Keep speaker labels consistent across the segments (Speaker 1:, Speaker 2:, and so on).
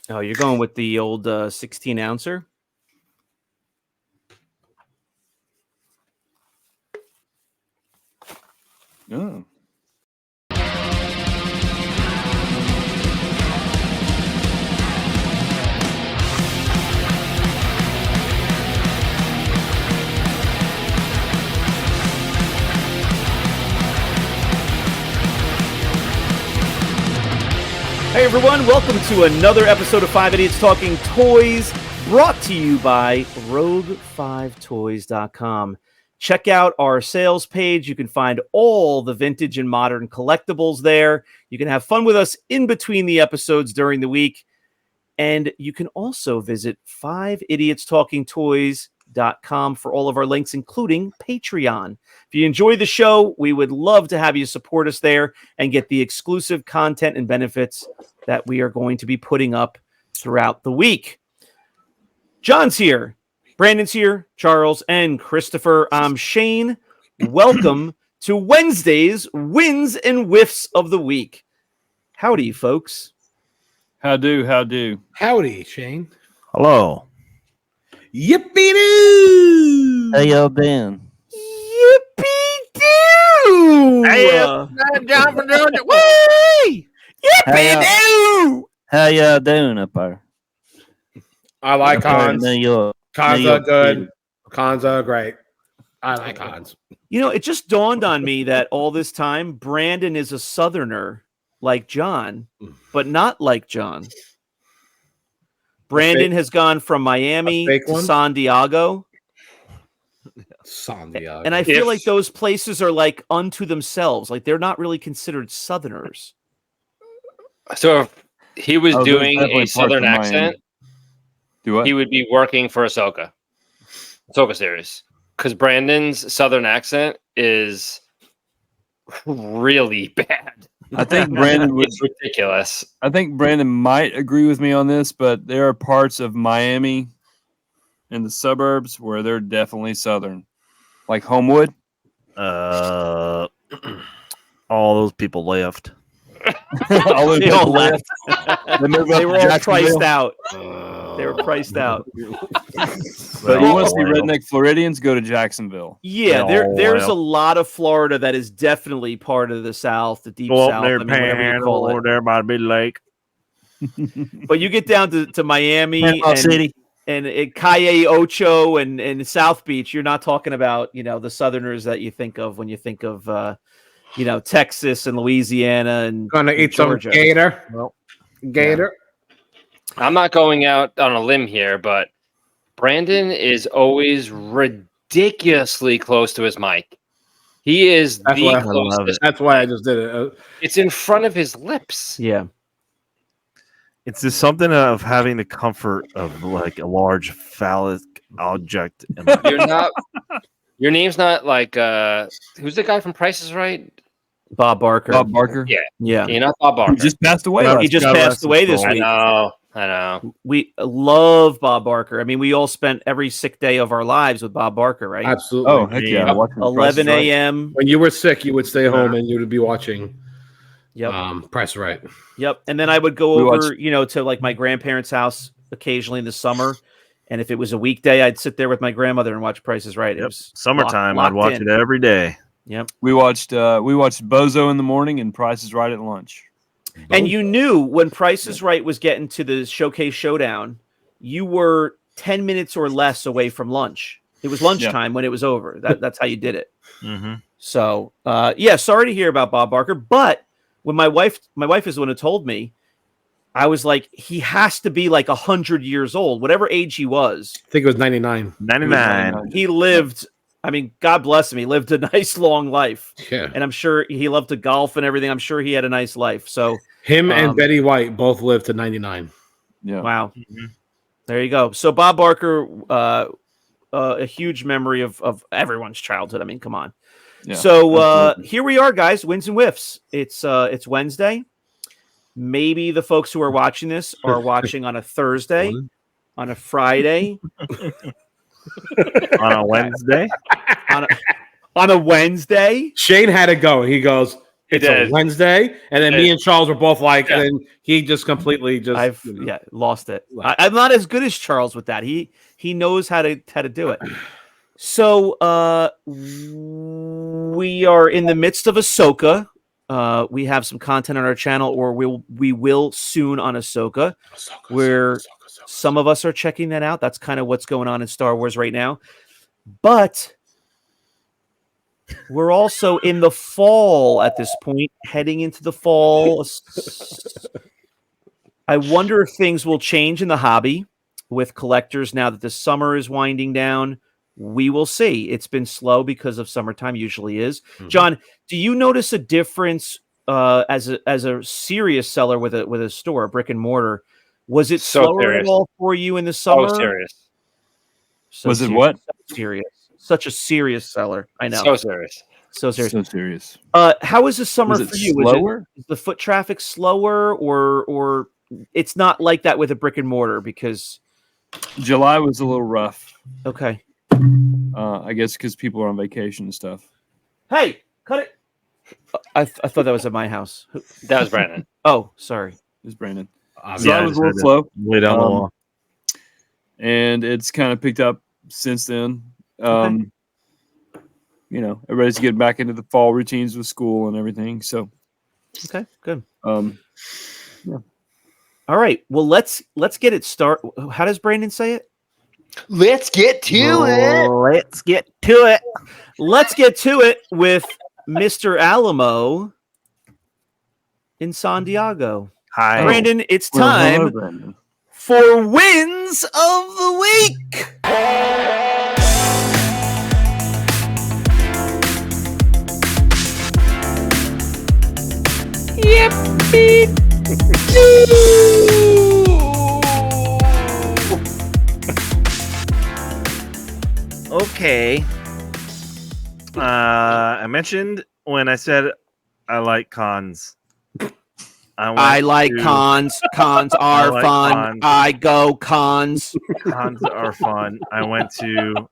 Speaker 1: Oh, you're going with the old 16 ouncer?
Speaker 2: Oh.
Speaker 1: Hey everyone, welcome to another episode of 5 Idiots Talking Toys, brought to you by Rogue5Toys.com. Check out our sales page. You can find all the vintage and modern collectibles there. You can have fun with us in between the episodes during the week. And you can also visit 5idiotstalkingtoys.com for all of our links, including Patreon. If you enjoy the show, we would love to have you support us there and get the exclusive content and benefits that we are going to be putting up throughout the week. John's here, Brandon's here, Charles, and Christopher. I'm Shane. Welcome to Wednesday's Wins and Wiffs of the Week. Howdy, folks.
Speaker 2: How do?
Speaker 3: Howdy, Shane.
Speaker 4: Hello.
Speaker 3: Yippee-doo!
Speaker 4: How y'all doing?
Speaker 1: Yippee-doo!
Speaker 3: Hey, John from Georgia. Whee!
Speaker 1: Yippee-doo!
Speaker 4: How y'all doing up there?
Speaker 3: I like cons.
Speaker 4: New York.
Speaker 3: Cons
Speaker 4: New
Speaker 3: are
Speaker 4: York
Speaker 3: good.
Speaker 4: City.
Speaker 3: Cons are great. I like cons.
Speaker 1: You know, it just dawned on me that all this time, Brandon is a Southerner like John, but not like John. Brandon has gone from Miami to San Diego.
Speaker 3: San Diego.
Speaker 1: And I feel like those places are like unto themselves. Like they're not really considered Southerners.
Speaker 5: So if he was
Speaker 2: there's
Speaker 5: doing
Speaker 2: definitely
Speaker 5: a
Speaker 2: parts
Speaker 5: Southern
Speaker 2: of Miami.
Speaker 5: accent,
Speaker 2: Do what?
Speaker 5: he would be working for Ahsoka series. Because Brandon's Southern accent is really bad.
Speaker 2: I think Brandon would.
Speaker 5: It's ridiculous.
Speaker 2: I think Brandon might agree with me on this, but there are parts of Miami and the suburbs where they're definitely Southern, like Homewood.
Speaker 4: All those people left.
Speaker 2: All those
Speaker 1: They all
Speaker 2: people
Speaker 1: left. They were all
Speaker 2: Jacksonville.
Speaker 1: priced out. They were priced out.
Speaker 2: But you want to see redneck Floridians? Go to Jacksonville.
Speaker 1: Yeah, there's a lot of Florida that is definitely part of the South, the deep
Speaker 4: Go
Speaker 1: South.
Speaker 4: up there,
Speaker 1: I mean, whatever you call
Speaker 4: Panhandle,
Speaker 1: it.
Speaker 4: there by the big lake.
Speaker 1: But you get down to Miami
Speaker 4: Panama City.
Speaker 1: and Calle Ocho and South Beach, you're not talking about, the Southerners that you think of when you think of, Texas and Louisiana and
Speaker 3: Gonna eat
Speaker 1: Georgia.
Speaker 3: some gator.
Speaker 4: Well,
Speaker 3: Gator.
Speaker 5: I'm not going out on a limb here, but Brandon is always ridiculously close to his mic. He is
Speaker 3: That's
Speaker 5: the
Speaker 3: why I
Speaker 4: love
Speaker 5: closest.
Speaker 3: That's why I just did it.
Speaker 5: It's in front of his lips.
Speaker 1: Yeah.
Speaker 4: it's just something of having the comfort of like a large phallic object. In my
Speaker 5: You're not. Your name's not like who's the guy from Price is Right?
Speaker 1: Bob Barker.
Speaker 2: Bob Barker.
Speaker 5: Yeah.
Speaker 1: Yeah.
Speaker 5: You're not Bob Barker.
Speaker 2: He just passed away.
Speaker 1: He just passed away this
Speaker 5: I
Speaker 1: week.
Speaker 5: know.
Speaker 1: We love Bob Barker. I mean, we all spent every sick day of our lives with Bob Barker, right?
Speaker 3: Absolutely.
Speaker 2: Oh, heck yeah.
Speaker 4: Yeah.
Speaker 2: Watching Price is
Speaker 1: 11
Speaker 2: Right.
Speaker 1: a.m.
Speaker 3: When you were sick, you would stay home and you would be watching
Speaker 1: Yep.
Speaker 3: Price Right.
Speaker 1: Yep. And then I would go
Speaker 2: We
Speaker 1: over,
Speaker 2: watched-
Speaker 1: to like my grandparents' house occasionally in the summer. And if it was a weekday, I'd sit there with my grandmother and watch Price is Right. It
Speaker 4: Yep.
Speaker 1: was
Speaker 4: Summertime,
Speaker 1: locked
Speaker 4: I'd watch
Speaker 1: in.
Speaker 4: it every day.
Speaker 1: Yep.
Speaker 2: We watched Bozo in the morning and Price is Right at lunch.
Speaker 1: And you knew when Price is Right was getting to the Showcase Showdown, you were 10 minutes or less away from lunch. It was lunchtime when it was over. That's how you did it.
Speaker 4: Mm-hmm.
Speaker 1: So, sorry to hear about Bob Barker. But when my wife is the one who told me, I was like, he has to be like 100 years old, whatever age he was.
Speaker 3: I think it was 99.
Speaker 4: 99.
Speaker 1: He lived, I mean, God bless him. He lived a nice long life.
Speaker 3: Yeah.
Speaker 1: And I'm sure he loved to golf and everything. I'm sure he had a nice life. So,
Speaker 3: Him and Betty White both lived to 99.
Speaker 2: Yeah.
Speaker 1: wow. There you go. So Bob Barker, a huge memory of everyone's childhood. I mean, come on.
Speaker 2: Yeah,
Speaker 1: So
Speaker 2: absolutely.
Speaker 1: here we are, guys. Wins and Wiffs. It's Wednesday. Maybe the folks who are watching this are watching on a Thursday, on a Friday,
Speaker 4: On a Wednesday.
Speaker 1: on a Wednesday.
Speaker 3: Shane had it going. He goes, it's
Speaker 5: did.
Speaker 3: a Wednesday, and then me and Charles were both like,
Speaker 5: Yeah.
Speaker 3: and then he just completely just
Speaker 1: I've
Speaker 3: you know.
Speaker 1: lost it.
Speaker 3: Right.
Speaker 1: I'm not as good as Charles with that. He knows how to do it. So we are in the midst of Ahsoka. We have some content on our channel, or we will soon on Ahsoka, where some of us are checking that out. That's kind of what's going on in Star Wars right now. But we're also in the fall at this point, heading into the fall. I wonder if things will change in the hobby with collectors now that the summer is winding down. We will see. It's been slow because of summertime, usually is.
Speaker 3: Mhm.
Speaker 1: John, do you notice a difference as a serious seller with a store, a brick and mortar? Was it
Speaker 5: So
Speaker 1: slower
Speaker 5: serious.
Speaker 1: at all for you in the summer?
Speaker 5: So serious.
Speaker 1: So
Speaker 2: Was it
Speaker 1: serious.
Speaker 2: what?
Speaker 1: So serious. Such a serious seller. I know.
Speaker 5: So serious.
Speaker 1: So serious.
Speaker 2: So serious.
Speaker 1: How is the summer
Speaker 2: Was it
Speaker 1: for you?
Speaker 2: slower?
Speaker 1: Is the foot traffic slower, or it's not like that with a brick and mortar? Because
Speaker 2: July was a little rough.
Speaker 1: okay.
Speaker 2: I guess because people are on vacation and stuff.
Speaker 1: Hey, cut it. I thought that was at my house.
Speaker 5: That was Brandon.
Speaker 1: Oh, sorry.
Speaker 2: It's Brandon.
Speaker 3: Obviously.
Speaker 2: July was a little slow,
Speaker 4: Way down the wall.
Speaker 2: and it's kind of picked up since then. You know, everybody's getting back into the fall routines with school and everything. So,
Speaker 1: Okay, good.
Speaker 2: yeah.
Speaker 1: All right. Well, let's get it started. How does Brandon say it?
Speaker 5: Let's get to it.
Speaker 1: Let's get to it. Let's get to it with Mr. Alamo in San Diego.
Speaker 4: Hi.
Speaker 1: Brandon, it's
Speaker 2: Well, hello,
Speaker 1: time
Speaker 2: Brandon.
Speaker 1: for Wins of the Week.
Speaker 4: Okay. I mentioned when I said I like cons.
Speaker 1: I like cons. Cons are
Speaker 4: like
Speaker 1: fun.
Speaker 4: cons.
Speaker 1: I go cons.
Speaker 4: Cons are fun. I went to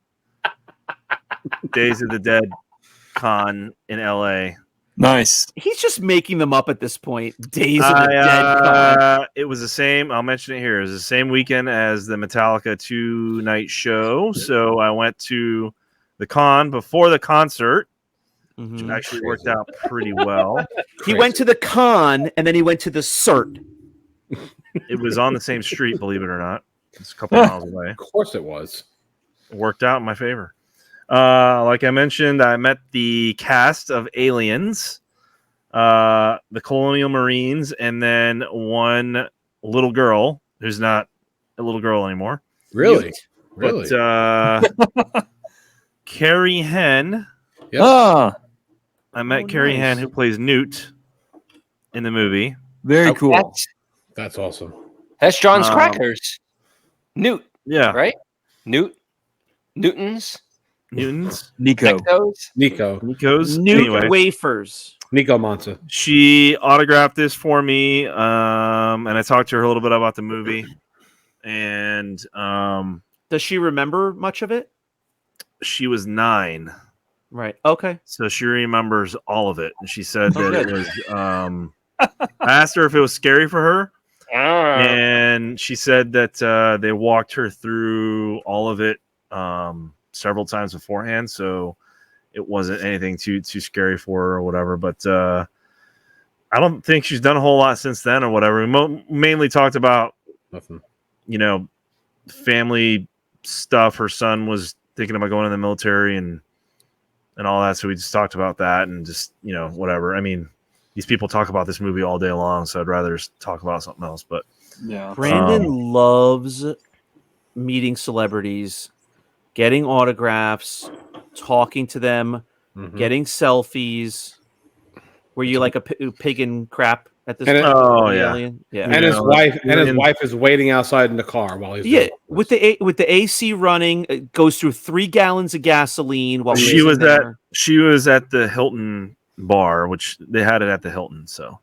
Speaker 4: Days of the Dead con in LA.
Speaker 2: Nice.
Speaker 1: He's just making them up at this point. Days of the Dead con.
Speaker 4: It was the same. I'll mention it here. It was the same weekend as the Metallica 2-night show. So I went to the con before the concert, which
Speaker 1: Mhm.
Speaker 4: actually worked out pretty well.
Speaker 1: He went to the con and then he went to the cert.
Speaker 4: It was on the same street, believe it or not. It's a couple miles away.
Speaker 3: Of course it was.
Speaker 4: It worked out in my favor. Like I mentioned, I met the cast of Aliens, the Colonial Marines, and then one little girl who's not a little girl anymore.
Speaker 3: Really? Really?
Speaker 4: But Carrie Henn,
Speaker 3: Yep.
Speaker 2: Ah,
Speaker 4: I met
Speaker 1: Oh,
Speaker 4: Carrie
Speaker 1: nice.
Speaker 4: Henn, who plays Newt in the movie.
Speaker 2: very cool.
Speaker 3: That's awesome.
Speaker 5: That's John's
Speaker 4: Um,
Speaker 5: Crackers. Newt,
Speaker 4: Yeah,
Speaker 5: right? Newtons.
Speaker 4: Newtons,
Speaker 2: Nico.
Speaker 5: Ectos.
Speaker 3: Nico.
Speaker 4: Nico's.
Speaker 1: Newt
Speaker 4: Anyway,
Speaker 1: wafers.
Speaker 3: Nico Monza.
Speaker 4: she autographed this for me, and I talked to her a little bit about the movie, and
Speaker 1: Does she remember much of it?
Speaker 4: she was 9.
Speaker 1: Right. Okay.
Speaker 4: So she remembers all of it, and she said
Speaker 1: Oh,
Speaker 4: that it
Speaker 1: good.
Speaker 4: was. I asked her if it was scary for her, and she said that they walked her through all of it several times beforehand, so it wasn't anything too scary for her or whatever. But I don't think she's done a whole lot since then or whatever. We mainly talked about
Speaker 3: Nothing.
Speaker 4: family stuff. Her son was thinking about going in the military and all that, so we just talked about that and just whatever. I mean, these people talk about this movie all day long, so I'd rather just talk about something else. But
Speaker 2: Yeah.
Speaker 1: Brandon loves meeting celebrities, getting autographs, talking to them,
Speaker 3: Mhm.
Speaker 1: getting selfies. Were you like a pig in crap at this
Speaker 3: And
Speaker 1: point?
Speaker 4: Oh,
Speaker 1: The
Speaker 4: yeah.
Speaker 1: alien? Yeah.
Speaker 3: And his
Speaker 4: know,
Speaker 3: wife
Speaker 4: and-
Speaker 3: wife is waiting outside in the car while he's
Speaker 1: Yeah,
Speaker 3: doing
Speaker 1: with
Speaker 3: this.
Speaker 1: the AC running, it goes through 3 gallons of gasoline while
Speaker 4: She
Speaker 1: he's
Speaker 4: was
Speaker 1: in there.
Speaker 4: she was at the Hilton bar, which they had it at the Hilton. So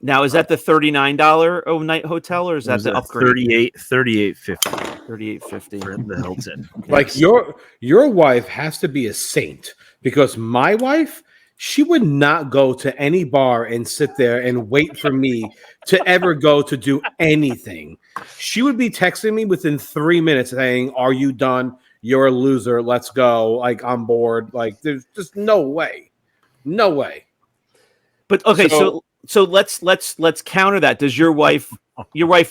Speaker 1: Now, is that the $39 night hotel or is
Speaker 4: it
Speaker 1: that
Speaker 4: was
Speaker 1: the
Speaker 4: at
Speaker 1: upgrade?
Speaker 4: $38.50
Speaker 1: $38.50.
Speaker 4: for the Hilton.
Speaker 3: Like your wife has to be a saint because my wife She would not go to any bar and sit there and wait for me to ever go to do anything. She would be texting me within 3 minutes saying, "Are you done? You're a loser. Let's go. Like, I'm bored." Like, there's just no way. No way.
Speaker 1: But okay, so let's counter that. Does your wife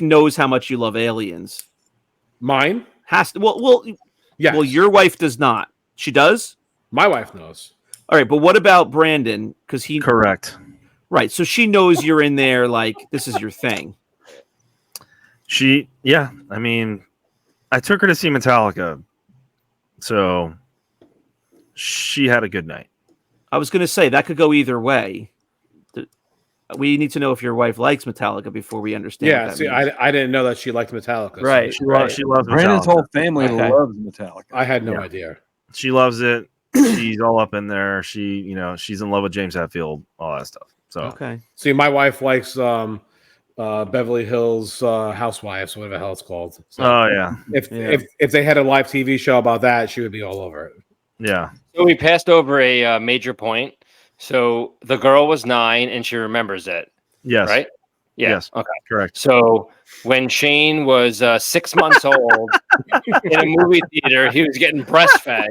Speaker 1: knows how much you love Aliens?
Speaker 3: Mine?
Speaker 1: Has to, well,
Speaker 3: Yes.
Speaker 1: Well, your wife does not. She does?
Speaker 3: My wife knows.
Speaker 1: All right, but what about Brandon? Because he
Speaker 4: Correct.
Speaker 1: Right, so she knows you're in there. Like, this is your thing.
Speaker 4: Yeah. I mean, I took her to see Metallica, so she had a good night.
Speaker 1: I was going to say that could go either way. We need to know if your wife likes Metallica before we understand.
Speaker 3: Yeah,
Speaker 1: what that
Speaker 3: see,
Speaker 1: means.
Speaker 3: I didn't know that she liked Metallica.
Speaker 1: Right.
Speaker 4: She loves
Speaker 2: Brandon's
Speaker 4: Metallica.
Speaker 2: whole family
Speaker 1: Okay.
Speaker 2: loves Metallica.
Speaker 3: I had no
Speaker 4: Yeah.
Speaker 3: idea.
Speaker 4: She loves it. She's all up in there. She's in love with James Hetfield, all that stuff. So
Speaker 1: Okay.
Speaker 3: See, my wife likes Beverly Hills Housewives, whatever the hell it's called. So
Speaker 4: oh yeah.
Speaker 3: if they had a live TV show about that, she would be all over it.
Speaker 4: Yeah.
Speaker 5: So we passed over a major point. So the girl was 9 and she remembers it,
Speaker 4: Yes.
Speaker 5: right? Yeah.
Speaker 4: Yes.
Speaker 5: Okay.
Speaker 4: Correct.
Speaker 5: So when Shane was 6 months old in a movie theater, he was getting breastfed,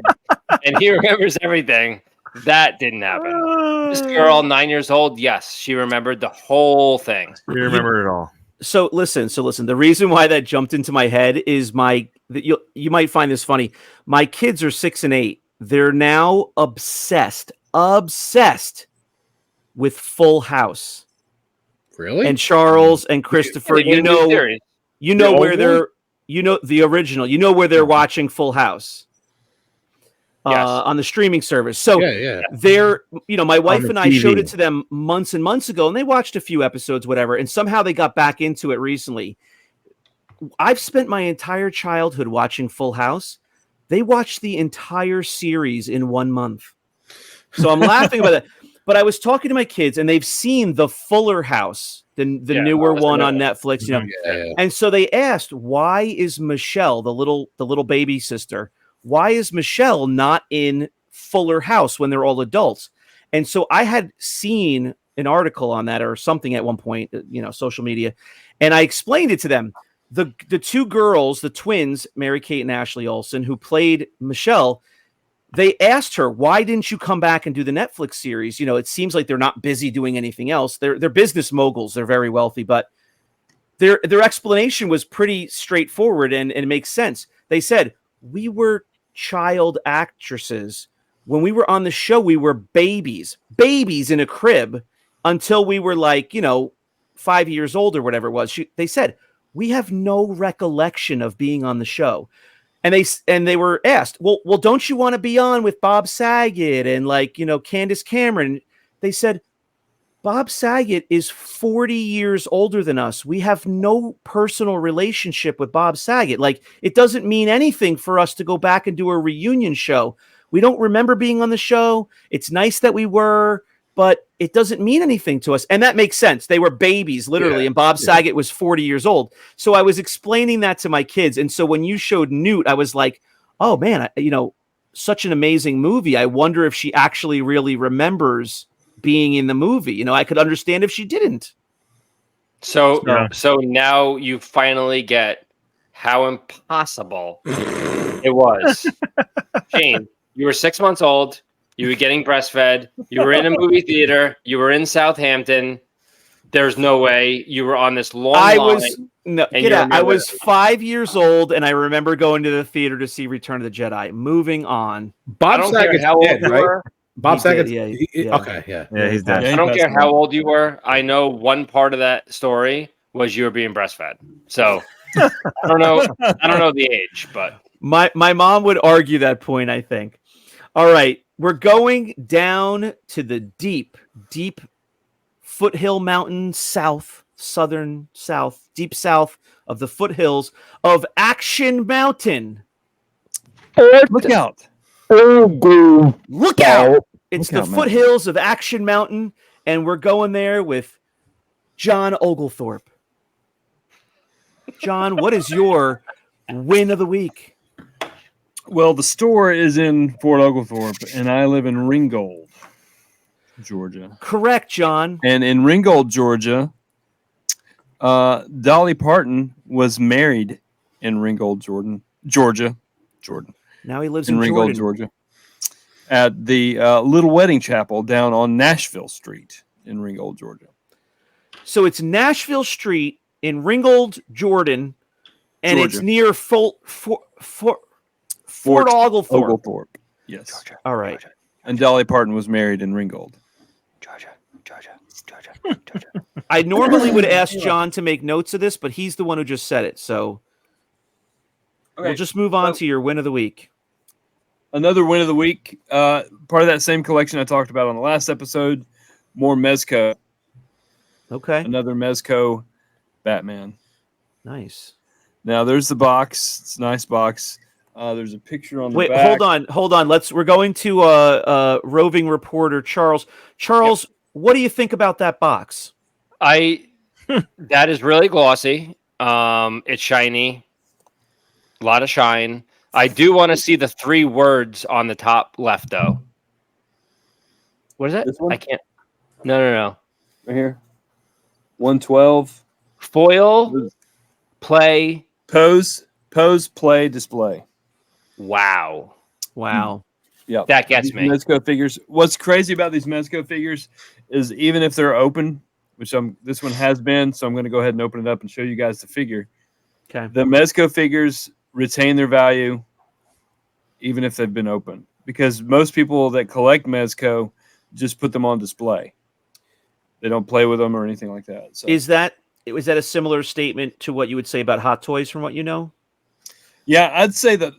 Speaker 5: and he remembers everything. That didn't happen. This girl, 9 years old, yes, she remembered the whole thing.
Speaker 4: You remember it all.
Speaker 1: So listen. The reason why that jumped into my head is you might find this funny. My kids are 6 and 8. They're now obsessed with Full House.
Speaker 3: Really?
Speaker 1: And Charles and Christopher,
Speaker 5: The new series.
Speaker 1: where
Speaker 3: old
Speaker 1: they're, the original, where they're watching Full House.
Speaker 5: Yes.
Speaker 1: On the streaming service. So
Speaker 3: yeah.
Speaker 1: they're, my wife
Speaker 4: the
Speaker 1: and I showed
Speaker 4: TV.
Speaker 1: it to them months and months ago, and they watched a few episodes, whatever, and somehow they got back into it recently. I've spent my entire childhood watching Full House. They watched the entire series in 1 month. So I'm laughing about that. But I was talking to my kids, and they've seen the Fuller House, the newer one on Netflix,
Speaker 3: Yeah.
Speaker 1: And so they asked, why is Michelle, the little baby sister, why is Michelle not in Fuller House when they're all adults? And so I had seen an article on that or something at one point, social media, and I explained it to them. The two girls, the twins, Mary Kate and Ashley Olsen, who played Michelle, they asked her, why didn't you come back and do the Netflix series? It seems like they're not busy doing anything else. They're business moguls. They're very wealthy, but their explanation was pretty straightforward and it makes sense. They said, we were child actresses. When we were on the show, we were babies in a crib until we were 5 years old or whatever it was. They said, we have no recollection of being on the show. And they were asked, well, don't you want to be on with Bob Saget and Candace Cameron? They said, Bob Saget is 40 years older than us. We have no personal relationship with Bob Saget. It doesn't mean anything for us to go back and do a reunion show. We don't remember being on the show. It's nice that we were, but it doesn't mean anything to us. And that makes sense. They were babies, literally. And Bob Saget was 40 years old. So I was explaining that to my kids. And so when you showed Newt, I was like, oh man, such an amazing movie. I wonder if she actually really remembers being in the movie. I could understand if she didn't.
Speaker 5: So now you finally get how impossible it was. Shane, you were 6 months old. You were getting breastfed. You were in a movie theater. You were in Southampton. There's no way you were on this long line.
Speaker 1: I was 5 years old, and I remember going to the theater to see Return of the Jedi. Moving on.
Speaker 3: Bob Saget's
Speaker 5: how old
Speaker 3: dead,
Speaker 5: you
Speaker 3: right?
Speaker 5: were.
Speaker 3: Bob Saget.
Speaker 1: Yeah.
Speaker 3: Okay, yeah.
Speaker 4: Yeah, he's dead.
Speaker 2: Yeah,
Speaker 5: I
Speaker 2: he
Speaker 5: don't
Speaker 2: passed
Speaker 5: care
Speaker 2: away.
Speaker 5: how old you were. I know one part of that story was you were being breastfed. So I don't know the age, but
Speaker 1: My mom would argue that point, I think. All right. We're going down to the deep foothill mountain southern south, deep south of the foothills of Action Mountain.
Speaker 2: Look out.
Speaker 1: Look out! It's
Speaker 2: Look
Speaker 1: the
Speaker 2: out, man.
Speaker 1: foothills of Action Mountain, and we're going there with John Oglethorpe. John, what is your win of the week?
Speaker 2: Well, the store is in Fort Oglethorpe, and I live in Ringgold. Georgia.
Speaker 1: Correct, John.
Speaker 2: And in Ringgold, Georgia, Dolly Parton was married in Ringgold, Georgia.
Speaker 1: Now he lives
Speaker 2: In
Speaker 1: in
Speaker 2: Ringgold,
Speaker 1: Jordan.
Speaker 2: Georgia. At the Little Wedding Chapel down on Nashville Street in Ringgold, Georgia.
Speaker 1: So it's Nashville Street in Ringgold, Jordan, and
Speaker 2: Georgia.
Speaker 1: it's near Fort Oglethorpe.
Speaker 2: Oglethorpe. Yes.
Speaker 5: Georgia.
Speaker 1: All right.
Speaker 5: Georgia.
Speaker 2: And Dolly Parton was married in Ringgold.
Speaker 5: Georgia.
Speaker 1: I normally would ask John to make notes of this, but he's the one who just said it. So we'll just move on to your win of the week.
Speaker 2: Another win of the week, part of that same collection I talked about on the last episode, more Mezco.
Speaker 1: Okay.
Speaker 2: Another Mezco Batman.
Speaker 1: Nice.
Speaker 2: Now there's the box. It's a nice box. There's a picture on the
Speaker 1: Wait,
Speaker 2: back.
Speaker 1: hold on. We're going to roving reporter Charles. Charles, what do you think about that box?
Speaker 5: That is really glossy. It's shiny. A lot of shine. I do want to see the 3 words on the top left, though. What is it?
Speaker 2: This one?
Speaker 5: I can't. No.
Speaker 2: Right here. 112.
Speaker 5: Foil, play.
Speaker 2: Pose, play, display.
Speaker 5: Wow.
Speaker 2: Yeah.
Speaker 5: That gets me.
Speaker 2: Mezco figures. What's crazy about these Mezco figures is even if they're open, which this one has been, so I'm going to go ahead and open it up and show you guys the figure.
Speaker 1: Okay.
Speaker 2: The Mezco figures retain their value even if they've been open, because most people that collect Mezco just put them on display. They don't play with them or anything like that. So.
Speaker 1: Is that a similar statement to what you would say about Hot Toys from what you know?
Speaker 2: Yeah, I'd say that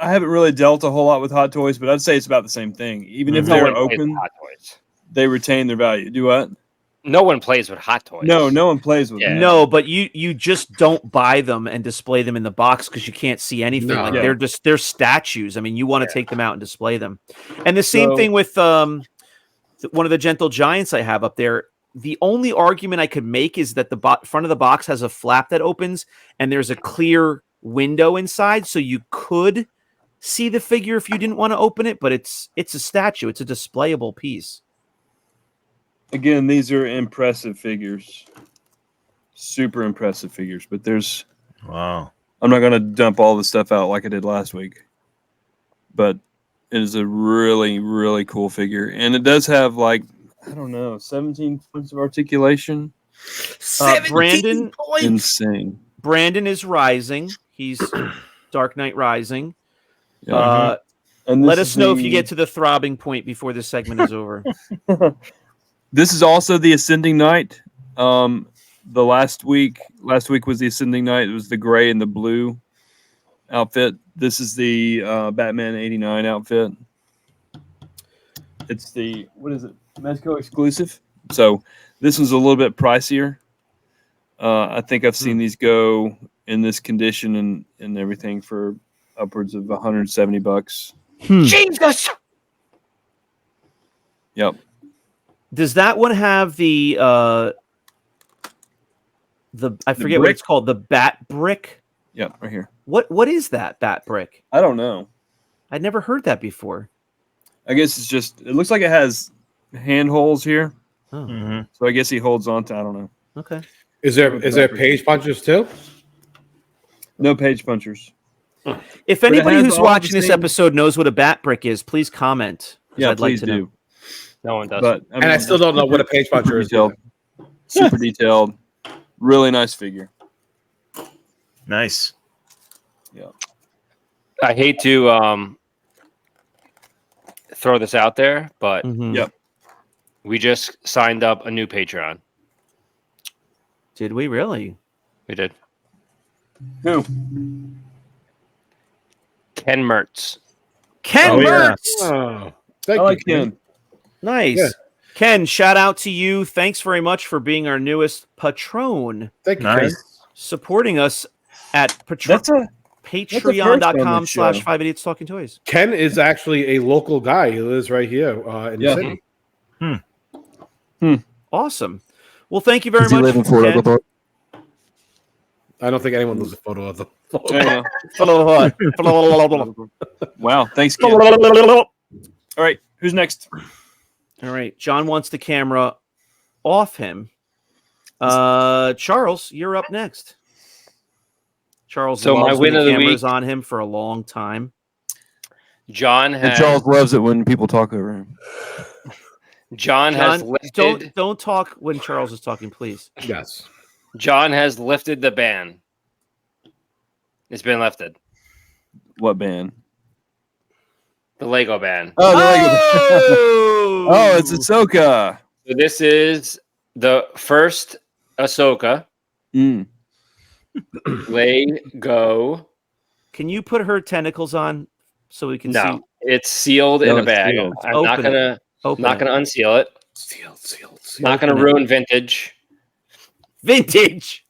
Speaker 2: I haven't really dealt a whole lot with Hot Toys, but I'd say it's about the same thing. Even if they're open,
Speaker 5: Hot Toys.
Speaker 2: They retain their value. Do what?
Speaker 5: No one plays with Hot Toys.
Speaker 2: No one plays with them.
Speaker 1: No, but you just don't buy them and display them in the box because you can't see anything.
Speaker 3: No.
Speaker 1: Like they're statues. I mean, you want to take them out and display them. And the same thing with one of the Gentle Giants I have up there. The only argument I could make is that the front of the box has a flap that opens and there's a clear window inside, so you could see the figure if you didn't want to open it, but it's a statue. It's a displayable piece.
Speaker 2: Again, these are impressive figures. Super impressive figures, but
Speaker 4: Wow.
Speaker 2: I'm not going to dump all the stuff out like I did last week, but it is a really, really cool figure. And it does have 17 points of articulation.
Speaker 3: 17 points.
Speaker 2: Insane.
Speaker 1: Brandon is rising. He's Dark Knight Rising.
Speaker 2: Yeah. And
Speaker 1: Let us know if you get to the throbbing point before this segment is over.
Speaker 2: This is also the Ascending Knight. The last week was the Ascending Knight. It was the gray and the blue outfit. This is the Batman 89 outfit. It's the, Mezco exclusive. So this one's a little bit pricier. I think I've seen these go in this condition and everything for upwards of $170.
Speaker 5: Jesus.
Speaker 2: Yep.
Speaker 1: Does that one have the I forget what it's called, the bat brick?
Speaker 2: Yep, right here.
Speaker 1: What is that bat brick?
Speaker 2: I don't know.
Speaker 1: I'd never heard that before.
Speaker 2: I guess it looks like it has hand holes here.
Speaker 1: Oh,
Speaker 4: Mm-hmm.
Speaker 2: So I guess he holds on to, I don't know.
Speaker 1: okay.
Speaker 3: Is there page punches too?
Speaker 2: No page punchers.
Speaker 1: If anybody
Speaker 2: has
Speaker 1: who's
Speaker 2: all
Speaker 1: watching
Speaker 2: the
Speaker 1: this
Speaker 2: same-
Speaker 1: episode knows what a bat brick is, please comment. 'Cause
Speaker 2: Yeah,
Speaker 1: I'd like
Speaker 2: please
Speaker 1: to
Speaker 2: do.
Speaker 1: know.
Speaker 5: No one does.
Speaker 2: But
Speaker 3: And I still don't know what a page puncher is.
Speaker 2: detailed. Super detailed. Really nice figure.
Speaker 4: Nice.
Speaker 2: Yeah.
Speaker 5: I hate to throw this out there, but
Speaker 1: Mhm.
Speaker 2: Yep.
Speaker 5: we just signed up a new Patreon.
Speaker 1: Did we really?
Speaker 5: We did.
Speaker 2: Who?
Speaker 5: Ken Mertz.
Speaker 1: Ken
Speaker 4: Oh, yeah.
Speaker 1: Mertz!
Speaker 3: Oh, thank
Speaker 2: I like
Speaker 3: you.
Speaker 2: Ken.
Speaker 1: Nice.
Speaker 3: Yeah.
Speaker 1: Ken, shout out to you. Thanks very much for being our newest patron,
Speaker 3: Thank you.
Speaker 4: Nice.
Speaker 3: Ken.
Speaker 1: supporting us at
Speaker 2: That's a first on
Speaker 1: patreon.com/5
Speaker 2: this show.
Speaker 1: idiots talking toys.
Speaker 3: Ken is actually a local guy. He lives right here in
Speaker 2: Yeah.
Speaker 3: the city.
Speaker 1: Awesome. Well, thank you very much. Ken.
Speaker 3: I don't think anyone knows a photo of them.
Speaker 2: Yeah. Wow. Thanks, Ken. All right. Who's next?
Speaker 1: All right. John wants the camera off him. Charles, you're up next. Charles
Speaker 5: So my
Speaker 1: loves
Speaker 5: win
Speaker 1: when
Speaker 5: of
Speaker 1: the
Speaker 5: the
Speaker 1: camera's
Speaker 5: week.
Speaker 1: on him for a long time.
Speaker 5: John
Speaker 2: And
Speaker 5: has
Speaker 2: Charles loves it when people talk over him.
Speaker 5: John has lifted.
Speaker 1: Don't talk when Charles is talking, please.
Speaker 3: Yes.
Speaker 5: John has lifted the ban. It's been lifted.
Speaker 2: What band?
Speaker 5: The Lego ban.
Speaker 2: Oh, oh, it's Ahsoka.
Speaker 5: So this is the first Ahsoka
Speaker 2: Mm.
Speaker 5: Lego.
Speaker 1: Can you put her tentacles on so we can see?
Speaker 5: No, it's sealed in
Speaker 2: No,
Speaker 5: a
Speaker 2: it's
Speaker 5: bag.
Speaker 2: sealed.
Speaker 5: I'm not
Speaker 1: Open it.
Speaker 5: gonna
Speaker 1: Open
Speaker 5: not
Speaker 1: it.
Speaker 5: gonna unseal it.
Speaker 3: Sealed.
Speaker 5: Not gonna
Speaker 1: Open it.
Speaker 5: ruin vintage.
Speaker 1: Vintage.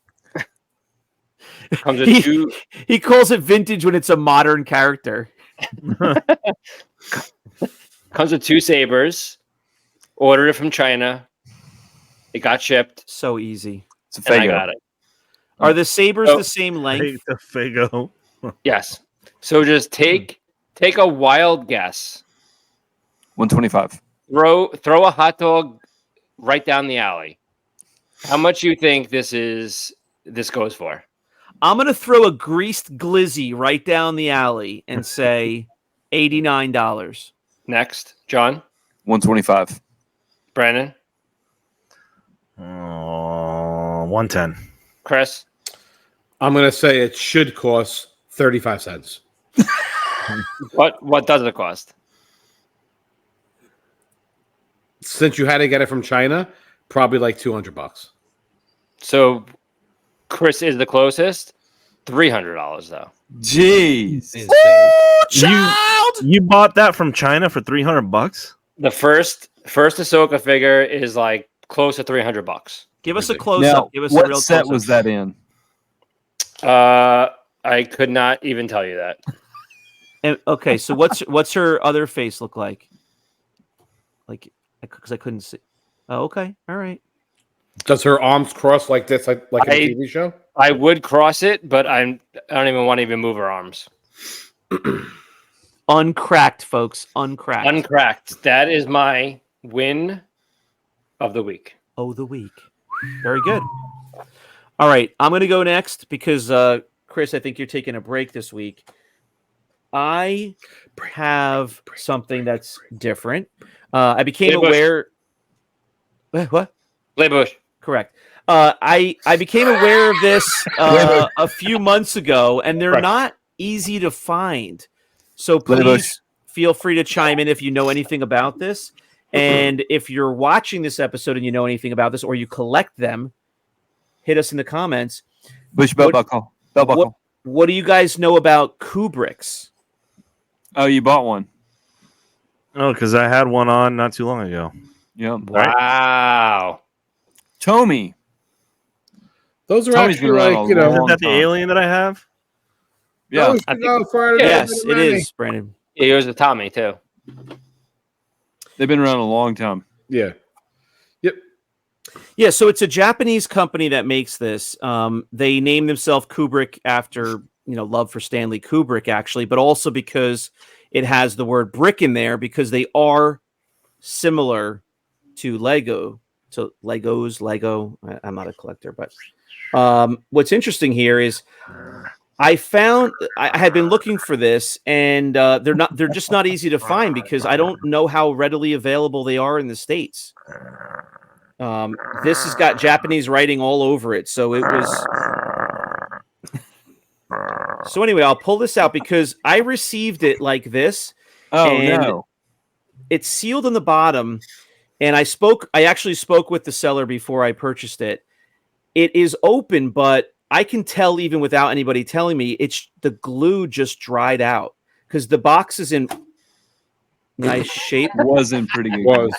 Speaker 5: Comes with
Speaker 1: He,
Speaker 5: two.
Speaker 1: he calls it vintage when it's a modern character.
Speaker 5: Comes with two sabers. Ordered it from China. It got shipped,
Speaker 1: So easy.
Speaker 2: It's a
Speaker 5: and I
Speaker 2: Fago.
Speaker 5: got it.
Speaker 1: Are the sabers
Speaker 5: Oh.
Speaker 1: the same
Speaker 4: I hate
Speaker 1: length?
Speaker 4: the Fago.
Speaker 5: Yes. So just take a wild guess.
Speaker 2: 125.
Speaker 5: Throw a hot dog right down the alley. How much you think this goes for?
Speaker 1: I'm gonna throw a greased glizzy right down the alley and say $89.
Speaker 5: Next, John,
Speaker 2: 125.
Speaker 5: Brandon,
Speaker 4: 110.
Speaker 5: Chris.
Speaker 3: I'm gonna say it should cost 35 cents.
Speaker 5: What does it cost?
Speaker 3: Since you had to get it from China, probably like $200.
Speaker 5: So Chris is the closest. $300 though.
Speaker 2: Jeez.
Speaker 3: Insane.
Speaker 4: You bought that from China for $300?
Speaker 5: The first Ahsoka figure is like close to $300.
Speaker 1: Give us a
Speaker 3: Now,
Speaker 1: close
Speaker 2: Now,
Speaker 1: up. Give us a
Speaker 2: what
Speaker 1: real
Speaker 2: set
Speaker 1: close-up.
Speaker 2: was that in?
Speaker 5: I could not even tell you that.
Speaker 1: And, okay, so what's her other face look like? Like, because I couldn't see. Oh, okay, all right.
Speaker 3: Does her arms cross like this, like in a TV show?
Speaker 5: I would cross it, but I don't even want to even move her arms.
Speaker 1: Uncracked, folks. Uncracked.
Speaker 5: Uncracked. That is my win of the week.
Speaker 1: Oh, the week. Very good. All right, I'm going to go next because, Chris, I think you're taking a break this week. I have something that's different. I became
Speaker 5: Play Bush.
Speaker 1: aware. What?
Speaker 5: Play Bush.
Speaker 1: Correct. I became aware of this a few months ago, and they're not easy to find. So please feel free to chime in if you know anything about this. And if you're watching this episode and you know anything about this, or you collect them, hit us in the comments.
Speaker 2: Bush belt buckle. Belt buckle.
Speaker 1: What do you guys know about Kubrick's?
Speaker 2: Oh, you bought one.
Speaker 4: Oh, because I had one on not too long ago.
Speaker 2: Yep.
Speaker 5: Wow.
Speaker 2: Tomy.
Speaker 3: Those are
Speaker 2: Tommy's
Speaker 3: actually
Speaker 2: been around
Speaker 3: like,
Speaker 2: a
Speaker 3: you know.
Speaker 4: Isn't that the
Speaker 2: time.
Speaker 4: alien that I have?
Speaker 2: Yeah.
Speaker 3: those should go farther than
Speaker 1: Yes, it
Speaker 3: many.
Speaker 1: is, Brandon.
Speaker 5: Yeah, yours with Tommy too.
Speaker 2: They've been around a long time.
Speaker 3: Yeah. Yep.
Speaker 1: Yeah, so it's a Japanese company that makes this. They name themselves Kubrick after, love for Stanley Kubrick, actually, but also because it has the word brick in there because they are similar to Lego. So Lego. I'm not a collector, but what's interesting here is I had been looking for this, and they're just not easy to find because I don't know how readily available they are in the States. This has got Japanese writing all over it, so it was. So anyway, I'll pull this out because I received it like this.
Speaker 2: Oh,
Speaker 1: and
Speaker 2: no.
Speaker 1: It's sealed on the bottom, and I actually spoke with the seller before I purchased it. It is open, but I can tell even without anybody telling me, it's the glue just dried out because the box is in nice shape.
Speaker 2: Was in pretty good.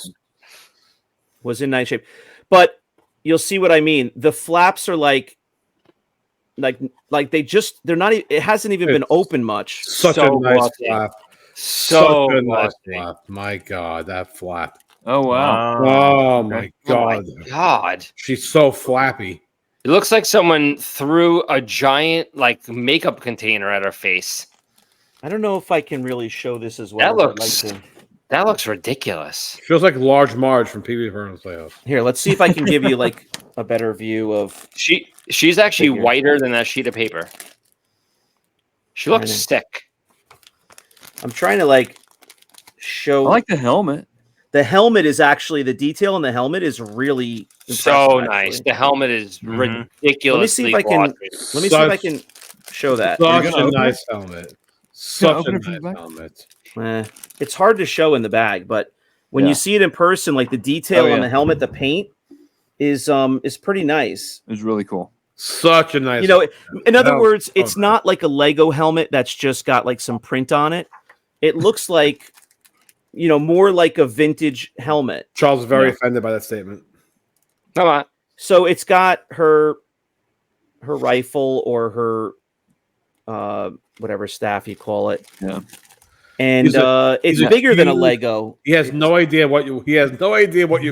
Speaker 1: Was in nice shape, but you'll see what I mean. The flaps are like they're not. It hasn't even been open much.
Speaker 3: Such
Speaker 5: So
Speaker 3: a nice
Speaker 5: lucky.
Speaker 3: flap.
Speaker 5: So
Speaker 3: Such a nice
Speaker 5: lucky.
Speaker 3: flap. My God, that flap.
Speaker 2: Oh, wow.
Speaker 3: Oh my
Speaker 2: Okay.
Speaker 3: God.
Speaker 5: Oh my God.
Speaker 3: She's so flappy.
Speaker 5: It looks like someone threw a giant makeup container at her face.
Speaker 1: I don't know if I can really show this as well. as I'd like to.
Speaker 5: That looks ridiculous.
Speaker 3: Feels like Large Marge from Pee Wee Herman's Playhouse.
Speaker 1: Here, let's see if I can give you like a better view of.
Speaker 5: She's actually
Speaker 1: Figure.
Speaker 5: whiter than that sheet of paper. She looks sick.
Speaker 1: I'm trying to like show.
Speaker 2: I like the helmet.
Speaker 1: The helmet is actually the detail on the helmet is really
Speaker 5: So
Speaker 1: impressive,
Speaker 5: nice.
Speaker 1: actually.
Speaker 5: The helmet is ridiculously.
Speaker 1: Let me see if I can. Let me see if I can show that.
Speaker 3: Such
Speaker 2: gonna
Speaker 3: a
Speaker 2: open
Speaker 3: nice helmet. Such a
Speaker 2: open it from
Speaker 3: nice
Speaker 2: the back?
Speaker 3: helmet.
Speaker 1: It's hard to show in the bag, but when you see it in person, like the detail on the helmet, the paint is pretty nice.
Speaker 2: It's really cool.
Speaker 3: Such a nice.
Speaker 1: You know, in other
Speaker 3: Oh,
Speaker 1: words, it's
Speaker 3: okay.
Speaker 1: not like a Lego helmet that's just got like some print on it. It looks like, you know, more like a vintage helmet.
Speaker 3: Charles is very offended by that statement.
Speaker 5: Come on.
Speaker 1: So it's got her rifle or her whatever staff you call it.
Speaker 2: Yeah.
Speaker 1: And
Speaker 3: he's a
Speaker 1: bigger than a
Speaker 3: huge-
Speaker 1: Lego.
Speaker 3: He has no idea what you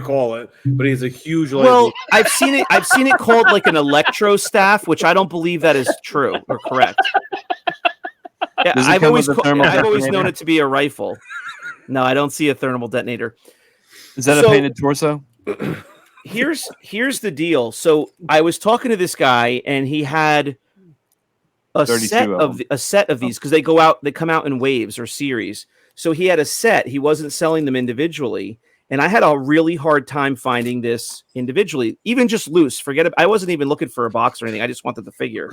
Speaker 3: call it, but he's a huge.
Speaker 1: Well, I've seen it called like an electro staff, which I don't believe that is true or correct. Yeah,
Speaker 2: Does it
Speaker 1: I've
Speaker 2: come
Speaker 1: always
Speaker 2: with a thermal
Speaker 1: known
Speaker 2: detonator?
Speaker 1: it to be a rifle. No, I don't see a thermal detonator.
Speaker 2: Is that
Speaker 1: So-
Speaker 2: a painted torso?
Speaker 1: Here's the deal. So I was talking to this guy, and he had a
Speaker 2: 32
Speaker 1: set of these because they come out in waves or series. So he had a set. He wasn't selling them individually, and I had a really hard time finding this individually, even just loose. Forget it. I wasn't even looking for a box or anything. I just wanted the figure.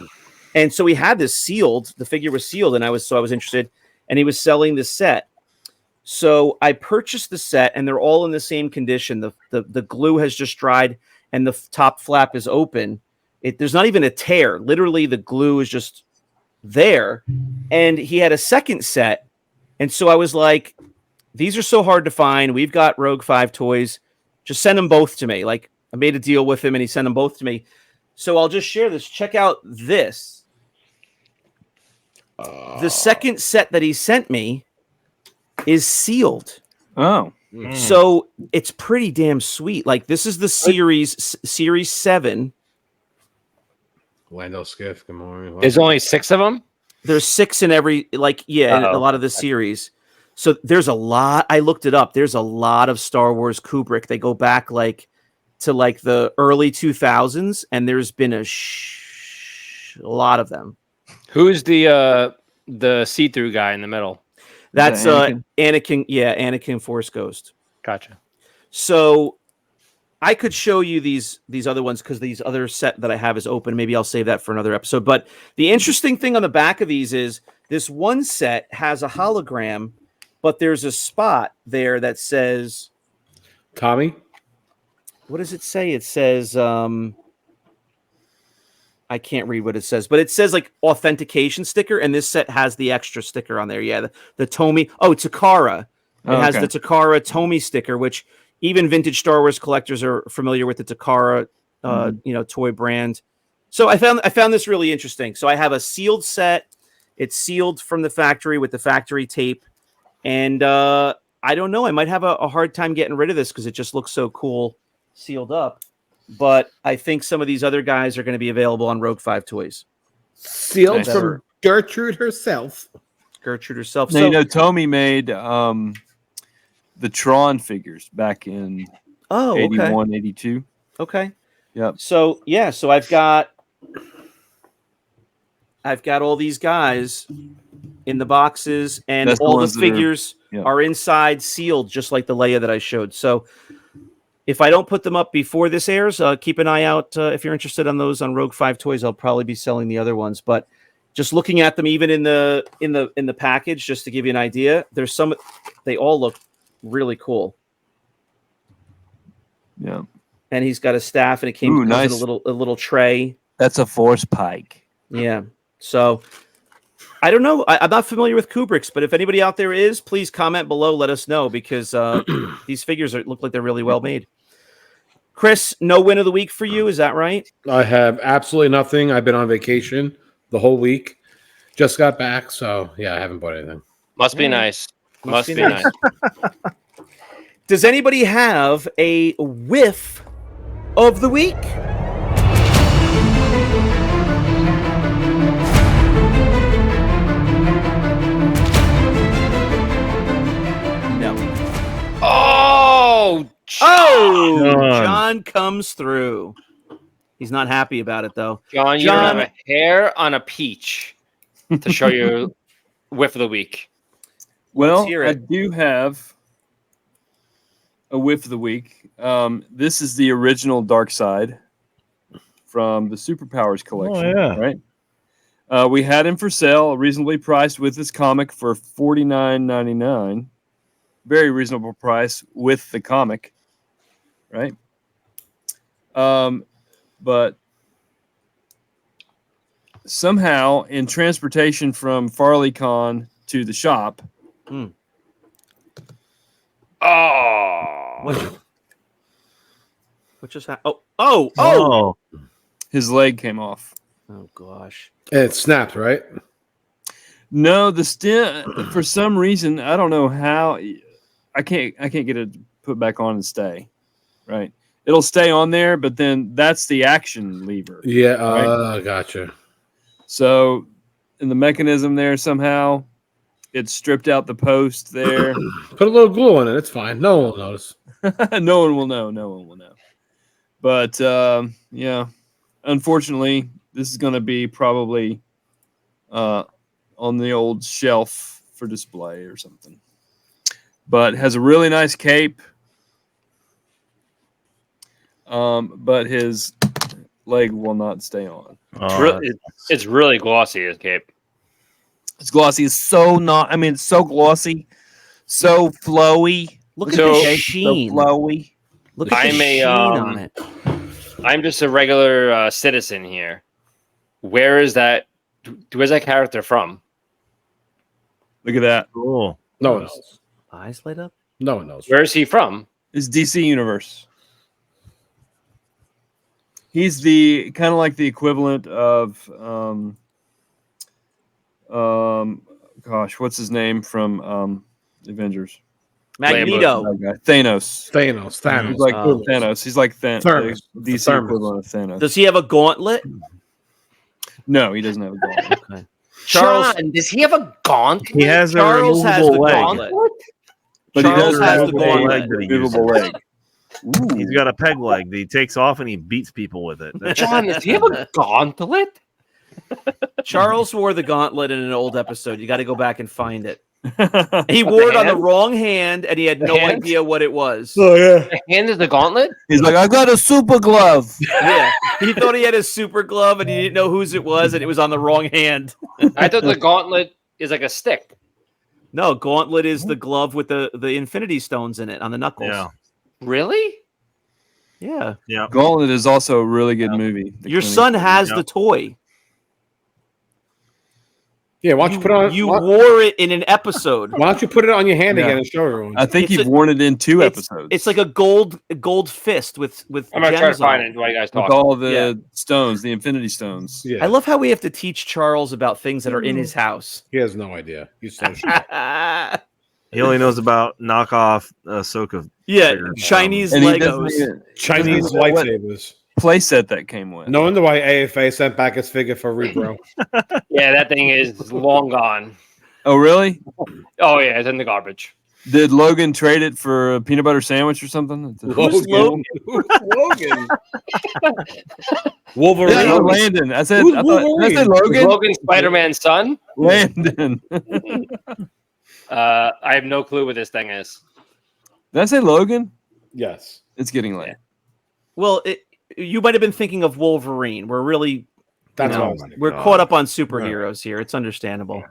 Speaker 1: And so he had this sealed. The figure was sealed, and I was interested. And he was selling the set. So I purchased the set, and they're all in the same condition. The glue has just dried, and the top flap is open. There's not even a tear. Literally, the glue is just there. And he had a second set, and so I was like, "These are so hard to find. We've got Rogue 5 toys. Just send them both to me." Like I made a deal with him, and he sent them both to me. So I'll just share this. Check out this. The second set that he sent me is sealed.
Speaker 2: Oh.
Speaker 1: So it's pretty damn sweet. Like this is the series 7.
Speaker 3: Lando Skiff. Good morning.
Speaker 5: There's only 6 of them.
Speaker 1: There's 6 in every in a lot of the series. So there's a lot. I looked it up. There's a lot of Star Wars Kubrick. They go back to the early 2000s, and there's been a lot of them.
Speaker 5: Who's the see-through guy in the middle?
Speaker 1: That's
Speaker 2: Anakin?
Speaker 1: Anakin. Yeah, Anakin Force Ghost.
Speaker 5: Gotcha.
Speaker 1: So I could show you these other ones because these other set that I have is open. Maybe I'll save that for another episode. But the interesting thing on the back of these is this one set has a hologram, but there's a spot there that says,
Speaker 3: Tommy.
Speaker 1: what does it say? It says, I can't read what it says, but it says like authentication sticker, and this set has the extra sticker on there. Yeah, the Tomy. Oh, Takara. It has the Takara Tomy sticker, which even vintage Star Wars collectors are familiar with the Takara, toy brand. So I found this really interesting. So I have a sealed set. It's sealed from the factory with the factory tape, and I don't know. I might have a hard time getting rid of this because it just looks so cool sealed up. But I think some of these other guys are going to be available on Rogue 5 Toys.
Speaker 3: Sealed
Speaker 1: Nice.
Speaker 3: from Gertrude herself.
Speaker 1: Gertrude herself.
Speaker 2: Now,
Speaker 1: So,
Speaker 2: Tommy made the Tron figures back in 81, 82.
Speaker 1: Okay.
Speaker 2: Yep.
Speaker 1: So so I've got all these guys in the boxes, and
Speaker 2: That's the
Speaker 1: all the
Speaker 2: ones that are-
Speaker 1: figures
Speaker 2: yep.
Speaker 1: are inside sealed, just like the Leia that I showed. So if I don't put them up before this airs, keep an eye out if you're interested on those on Rogue 5 Toys. I'll probably be selling the other ones, but just looking at them, even in the package, just to give you an idea, there's some. They all look really cool.
Speaker 2: Yeah.
Speaker 1: And he's got a staff, and it comes
Speaker 2: nice.
Speaker 1: in a little tray.
Speaker 2: That's a Force Pike.
Speaker 1: Yeah. So I don't know. I'm not familiar with Kubrick's, but if anybody out there is, please comment below. Let us know because these figures look like they're really well made. Chris, no win of the week for you. Is that right?
Speaker 3: I have absolutely nothing. I've been on vacation the whole week. Just got back, so yeah, I haven't bought anything.
Speaker 5: Must be nice. Must be nice.
Speaker 1: Does anybody have a whiff of the week? No. comes through. He's not happy about it, though.
Speaker 5: John, you don't have a hair on a peach to show your whiff of the week.
Speaker 2: Well,
Speaker 1: hear
Speaker 2: I
Speaker 1: it.
Speaker 2: do have a whiff of the week. This is the original Dark Side from the Superpowers collection.
Speaker 4: Oh, yeah.
Speaker 2: Right. We had him for sale, reasonably priced with this comic for $49.99. Very reasonable price with the comic, right? But somehow in transportation from FarleyCon to the shop,
Speaker 1: What just happened? Oh!
Speaker 2: his leg came off.
Speaker 1: Oh gosh!
Speaker 3: And it snapped, right?
Speaker 2: No, the stem for some reason I don't know how. I can't get it put back on and stay. Right, it'll stay on there, but then that's the action lever.
Speaker 3: Yeah,
Speaker 2: right?
Speaker 3: Gotcha.
Speaker 2: So in the mechanism there somehow, it stripped out the post there.
Speaker 3: Put a little glue on it. It's fine. No one will notice.
Speaker 2: No one will know. No one will know. But yeah, unfortunately, this is going to be probably on the old shelf for display or something. But has a really nice cape. But his leg will not stay on.
Speaker 5: It's really glossy, his cape.
Speaker 2: It's glossy. It's so not. I mean, it's so glossy, so flowy.
Speaker 1: Look at the sheen.
Speaker 2: So flowy.
Speaker 1: Look at the sheen on it.
Speaker 5: I'm just a regular citizen here. Where is that? Where's that character from?
Speaker 2: Look at that.
Speaker 4: Cool.
Speaker 3: No one knows.
Speaker 1: Eyes light up.
Speaker 3: No one knows.
Speaker 5: Where is he from?
Speaker 2: It's DC Universe. He's the kind of like the equivalent of gosh, what's his name from Avengers?
Speaker 1: Magneto.
Speaker 2: Thanos.
Speaker 3: Thanos.
Speaker 2: He's like Thanos. He's like
Speaker 3: Thermos.
Speaker 2: the DC
Speaker 3: Thermos.
Speaker 2: equivalent of Thanos.
Speaker 1: Does he have a gauntlet?
Speaker 2: No, he doesn't have a gauntlet.
Speaker 1: Okay.
Speaker 5: Charles, does he have a gauntlet?
Speaker 4: He has
Speaker 1: Charles
Speaker 4: a
Speaker 1: has the
Speaker 4: removable leg.
Speaker 1: gauntlet.
Speaker 2: But
Speaker 1: Charles
Speaker 2: he does
Speaker 1: has
Speaker 2: have
Speaker 1: the
Speaker 2: a
Speaker 1: gauntlet.
Speaker 4: that he
Speaker 2: movable
Speaker 4: uses.
Speaker 2: leg.
Speaker 4: He's got a peg leg that he takes off and he beats people with it.
Speaker 5: John, does he have a gauntlet?
Speaker 1: Charles wore the gauntlet in an old episode. You got to go back and find it. He wore it on the wrong hand, and he had no idea what it was.
Speaker 3: Oh yeah.
Speaker 5: The hand is the gauntlet?
Speaker 2: He's like, I got a super glove.
Speaker 1: Yeah, he thought he had a super glove, and he didn't know whose it was, and it was on the wrong hand.
Speaker 5: I thought the gauntlet is like a stick.
Speaker 1: No, gauntlet is the glove with the Infinity Stones in it on the knuckles.
Speaker 4: Yeah.
Speaker 5: Really?
Speaker 1: Yeah.
Speaker 4: Yeah.
Speaker 2: Gauntlet is also a really good movie.
Speaker 1: Your son has
Speaker 4: Yep.
Speaker 1: the toy.
Speaker 3: Yeah. Why don't you put it on?
Speaker 1: You wore it in an episode.
Speaker 3: Why don't you put it on your hand
Speaker 2: Yeah.
Speaker 3: again and show everyone?
Speaker 2: I think
Speaker 1: It's
Speaker 2: you've
Speaker 1: a-
Speaker 2: worn it in two episodes.
Speaker 1: It's like a gold fist with
Speaker 5: I'm going to try to
Speaker 1: gems on
Speaker 5: find
Speaker 1: it.
Speaker 5: it while you guys
Speaker 2: with
Speaker 5: talk.
Speaker 2: all the stones, the Infinity Stones.
Speaker 3: Yeah.
Speaker 1: I love how we have to teach Charles about things that are in his house.
Speaker 3: He has no idea. He's so shy.
Speaker 4: He only knows about knockoff Ahsoka.
Speaker 1: Yeah,
Speaker 4: figures.
Speaker 1: Chinese
Speaker 2: And he
Speaker 1: Legos.
Speaker 2: doesn't even
Speaker 3: Chinese
Speaker 2: What-
Speaker 3: lightsabers.
Speaker 2: playset that came with.
Speaker 3: No wonder why AFA sent back his figure for rebro.
Speaker 5: Yeah, that thing is long gone.
Speaker 2: Oh, really?
Speaker 5: Oh, yeah, it's in the garbage.
Speaker 2: Did Logan trade it for a peanut butter sandwich or something?
Speaker 1: Who's Logan?
Speaker 3: Logan. Wolverine.
Speaker 2: Yeah, Landon. I said,
Speaker 3: Who's
Speaker 2: I thought, did I say
Speaker 3: Wolverine?
Speaker 2: Logan?
Speaker 5: Logan, Spider-Man's son?
Speaker 2: Landon.
Speaker 5: I have no clue what this thing is.
Speaker 2: Did I say Logan?
Speaker 3: Yes.
Speaker 2: It's getting late.
Speaker 1: Well, you might have been thinking of Wolverine. We're really
Speaker 3: That's
Speaker 1: No,
Speaker 3: what I
Speaker 1: we're
Speaker 4: God.
Speaker 1: caught up on superheroes here. It's understandable.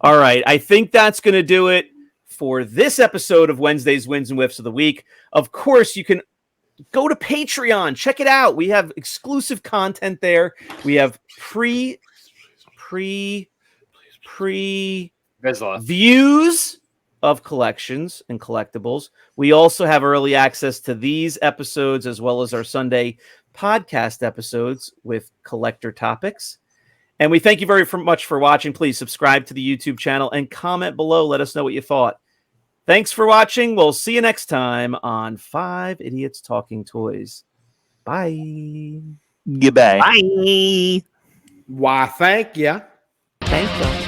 Speaker 1: All right. I think that's going to do it for this episode of Wednesday's Wins and Wiffs of the Week. Of course, you can go to Patreon. Check it out. We have exclusive content there. We have pre
Speaker 5: Vizsla.
Speaker 1: views of collections and collectibles. We also have early access to these episodes as well as our Sunday podcast episodes with collector topics. And we thank you very much for watching. Please subscribe to the YouTube channel and comment below. Let us know what you thought. Thanks for watching. We'll see you next time on 5 Idiots Talking Toys. Bye.
Speaker 2: Goodbye.
Speaker 4: Bye.
Speaker 3: Why, thank ya.
Speaker 1: Thank you.